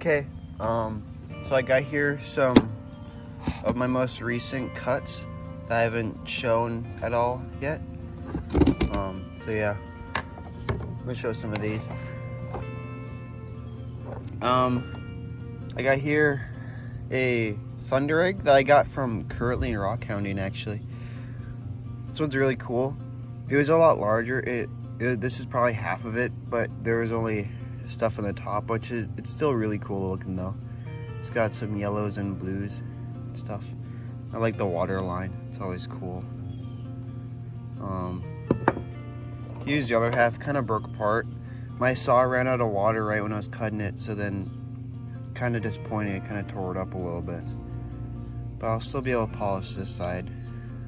Okay, so I got here some of my most recent cuts that I haven't shown at all yet. So yeah, I'm gonna show some of these. I got here a thunder egg that I got from Currently in Rock Hounding, actually. This one's really cool. It was a lot larger. This is probably half of it, but there was only stuff on the top, it's still really cool looking though. It's got some yellows and blues and stuff. I like the water line, it's always cool. Here's the other half, kind of broke apart. My saw ran out of water right when I was cutting it, so then kind of disappointing, it kind of tore it up a little bit. But I'll still be able to polish this side.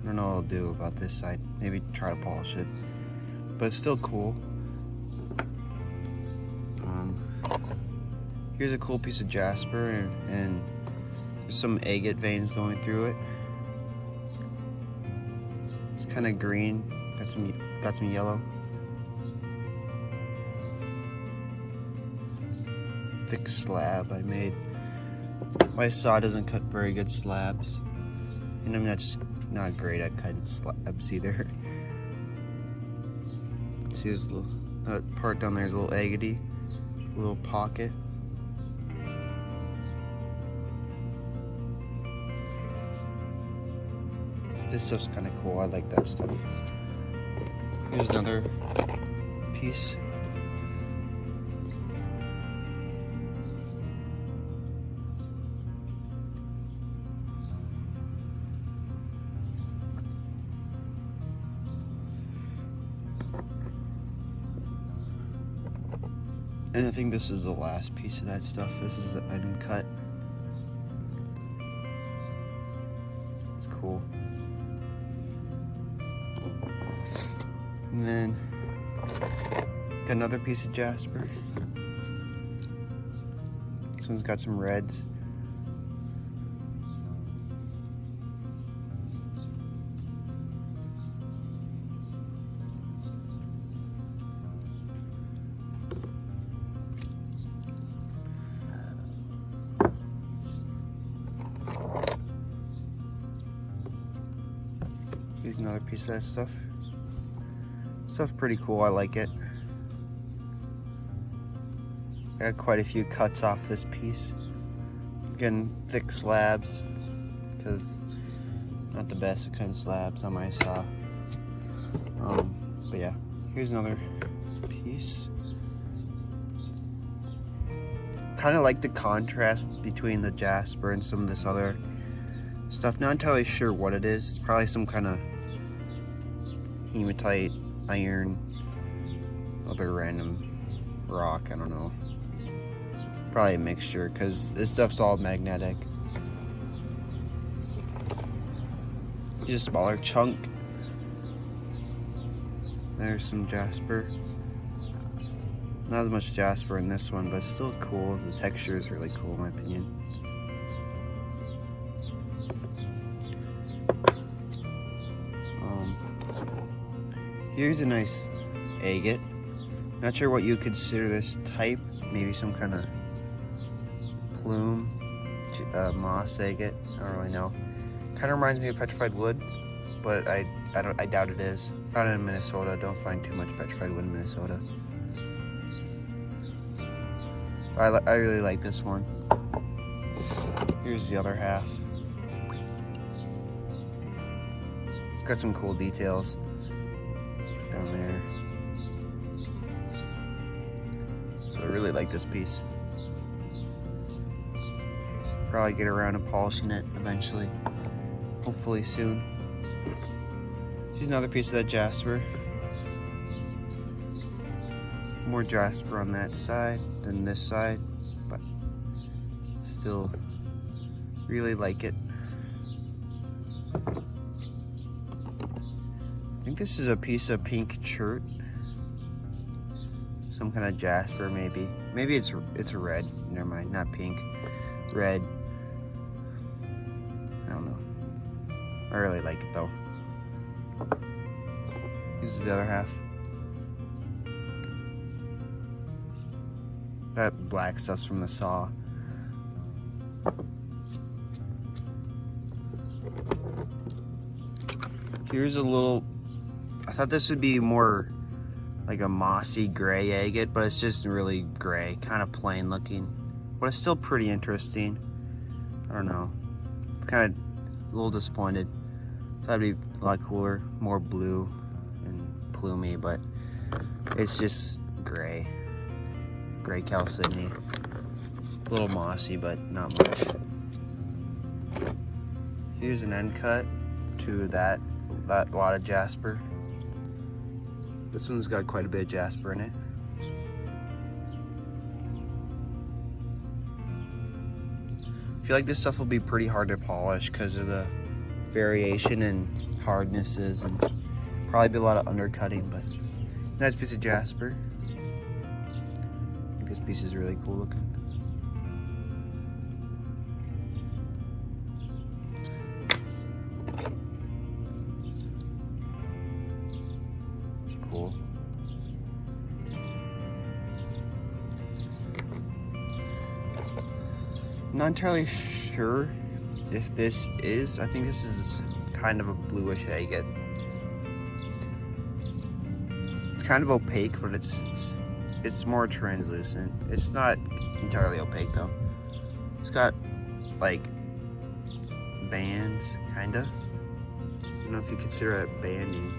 I don't know what I'll do about this side. Maybe try to polish it. But it's still cool. Here's a cool piece of Jasper, and there's some agate veins going through it. It's kind of green, got some yellow. Thick slab I made. My saw doesn't cut very good slabs, and I'm not great at cutting slabs either. See this little part down there is a little agate, a little pocket. This stuff's kind of cool. I like that stuff. Here's another piece. And I think this is the last piece of that stuff. This is I didn't cut. It's cool. And then got another piece of Jasper. This one's got some reds. Here's another piece of that stuff. Stuff's pretty cool, I like it. I got quite a few cuts off this piece. Getting thick slabs, because not the best at cutting slabs on my saw. But yeah, here's another piece. Kind of like the contrast between the Jasper and some of this other stuff. Not entirely sure what it is. It's probably some kind of hematite, iron, other random rock, I don't know. Probably a mixture, because this stuff's all magnetic. Here's a smaller chunk. There's some Jasper. Not as much Jasper in this one, but it's still cool. The texture is really cool in my opinion. Here's a nice agate. Not sure what you consider this type. Maybe some kind of plume, moss agate. I don't really know. Kind of reminds me of petrified wood, but I doubt it is. Found it in Minnesota. Don't find too much petrified wood in Minnesota. I really like this one. Here's the other half. It's got some cool details down there. So I really like this piece. Probably get around to polishing it eventually. Hopefully soon. Here's another piece of that Jasper. More Jasper on that side than this side, but still really like it. I think this is a piece of pink chert. Some kind of Jasper, maybe. Maybe it's red. Never mind, not pink. Red. I don't know. I really like it though. This is the other half. That black stuff's from the saw. Here's a little, I thought this would be more like a mossy gray agate, but it's just really gray, kind of plain looking, but it's still pretty interesting. I don't know, it's kind of a little disappointed. That'd be a lot cooler, more blue and plumy, but it's just gray chalcedony. A little mossy, but not much. Here's an end cut to that lot of Jasper. This one's got quite a bit of Jasper in it. I feel like this stuff will be pretty hard to polish because of the variation in hardnesses, and probably be a lot of undercutting, but nice piece of Jasper. I think this piece is really cool looking. It's cool. I'm not entirely sure if this is, I think this is kind of a bluish agate. It's kind of opaque, but it's more translucent. It's not entirely opaque though. It's got like bands, kinda. I don't know if you consider it banding.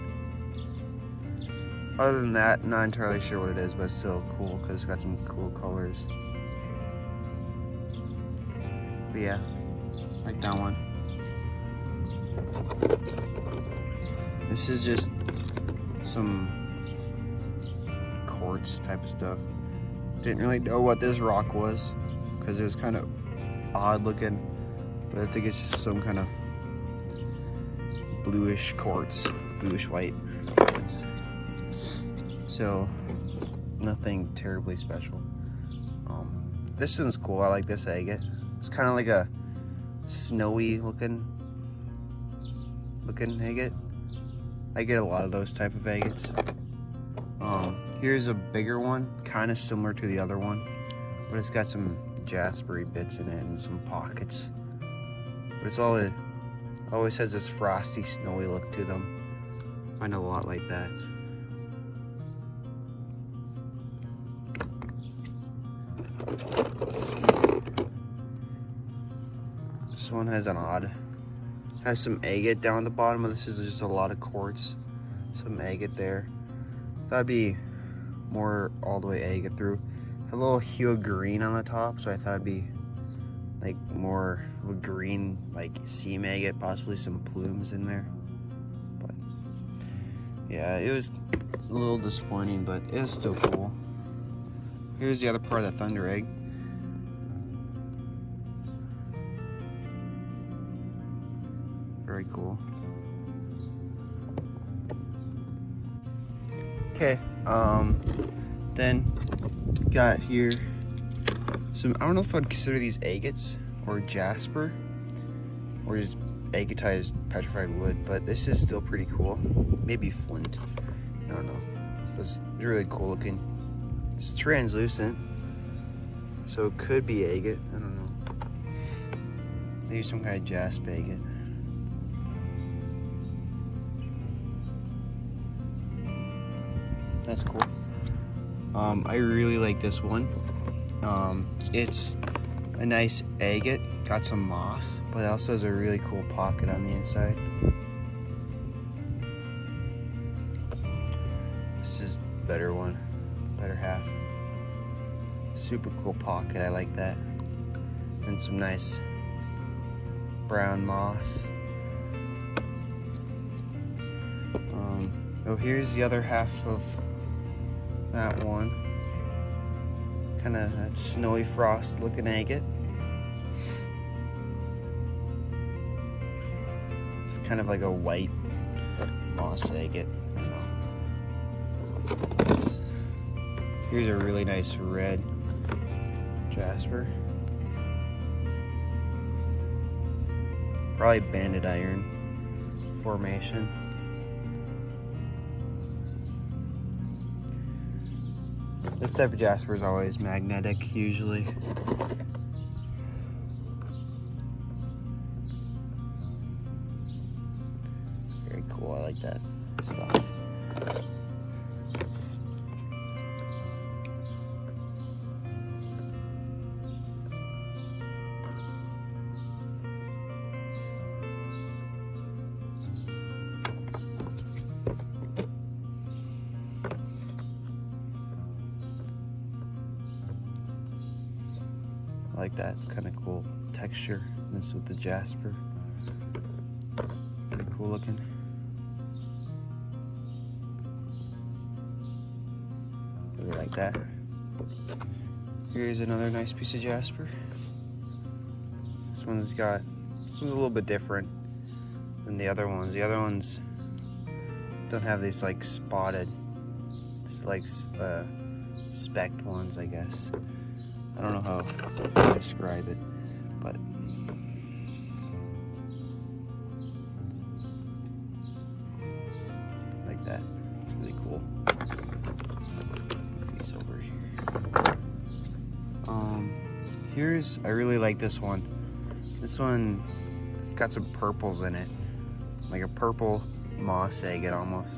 Other than that, not entirely sure what it is, but it's still cool because it's got some cool colors. But yeah, like that one. This is just some quartz type of stuff. Didn't really know what this rock was because it was kind of odd looking, but I think it's just some kind of bluish quartz, bluish white quartz. So nothing terribly special. This one's cool. I like this agate. It's kind of like a snowy looking agate. I get a lot of those type of agates. Here's a bigger one, kind of similar to the other one, but it's got some jaspery bits in it and some pockets. But it's always has this frosty, snowy look to them. I find a lot like that. Let's see. This one has some agate down the bottom, but this is just a lot of quartz. Some agate there. That'd be more all the way agate through. A little hue of green on the top, so I thought it'd be like more of a green, like seam agate, possibly some plumes in there. But yeah, it was a little disappointing, but it's still cool. Here's the other part of the thunder egg. Very cool. Okay, then got here some, I don't know if I'd consider these agates or jasper or just agatized petrified wood, but this is still pretty cool. Maybe flint, I don't know. It's really cool looking. It's translucent, so it could be agate, I don't know. Maybe some kind of jasper agate. That's cool. I really like this one. It's a nice agate, got some moss, but it also has a really cool pocket on the inside. This is a better one, better half. Super cool pocket, I like that. And some nice brown moss. Oh, here's the other half of that one. Kind of that snowy frost looking agate. It's kind of like a white moss agate. I don't know. Here's a really nice red jasper. Probably banded iron formation. This type of jasper is always magnetic, usually. cool. I like that stuff. I like that. It's kind of cool texture. This with the Jasper. Pretty cool looking. Really like that. Here's another nice piece of Jasper. This one's a little bit different than the other ones. The other ones don't have these like spotted, like specked ones, I guess. I don't know how to describe it, but like that. It's really cool. Move these over here. I really like this one. This one has got some purples in it, like a purple moss agate almost.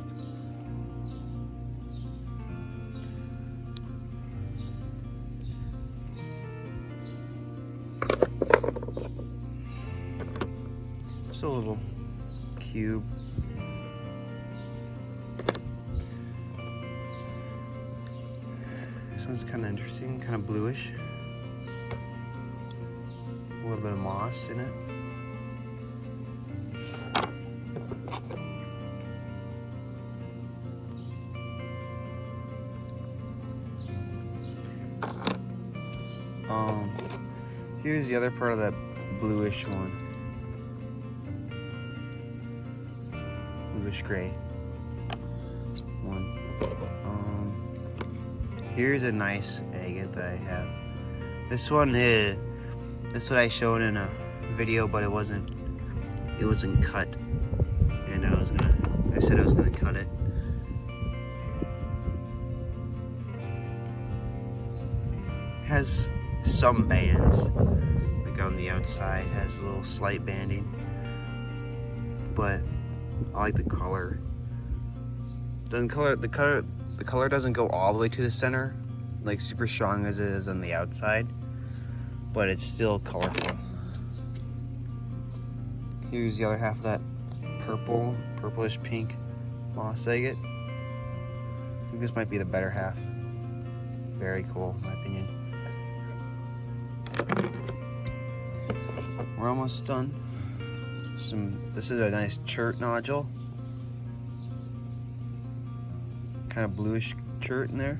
Just a little cube. This one's kind of interesting, kind of bluish. A little bit of moss in it. Here's the other part of that bluish one. Bluish gray one. Here's a nice agate that I have. This one is what I showed in a video, but it wasn't cut. And I said I was gonna cut it. It has some bands, like on the outside, has a little slight banding, but I like the color. The color doesn't go all the way to the center, like super strong as it is on the outside, but it's still colorful. Here's the other half of that purplish pink moss agate. I think this might be the better half. Very cool, in my opinion. We're almost done. This is a nice chert nodule. Kind of bluish chert in there.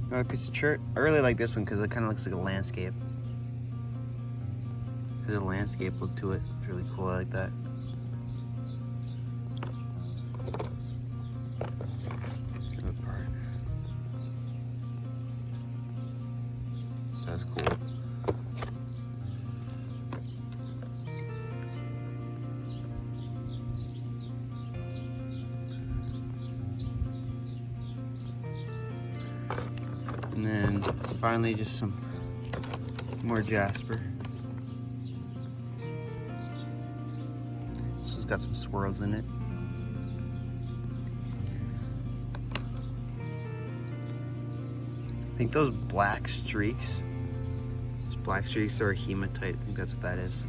Another piece of chert. I really like this one because it kind of looks like a landscape. Has a landscape look to it. It's really cool. I like that. Good part. That's cool. And then finally just some more Jasper. This one's got some swirls in it. I think those black streaks are hematite. I think that's what that is.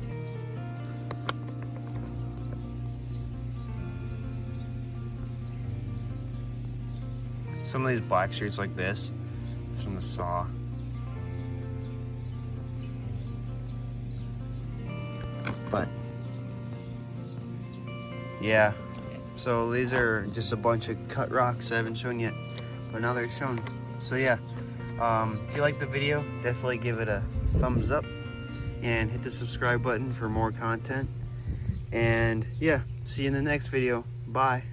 Some of these black streaks like this, it's from the saw. But yeah, so these are just a bunch of cut rocks I haven't shown yet, but now they're shown. So yeah, if you like the video, definitely give it a thumbs up and hit the subscribe button for more content. And yeah, see you in the next video. Bye.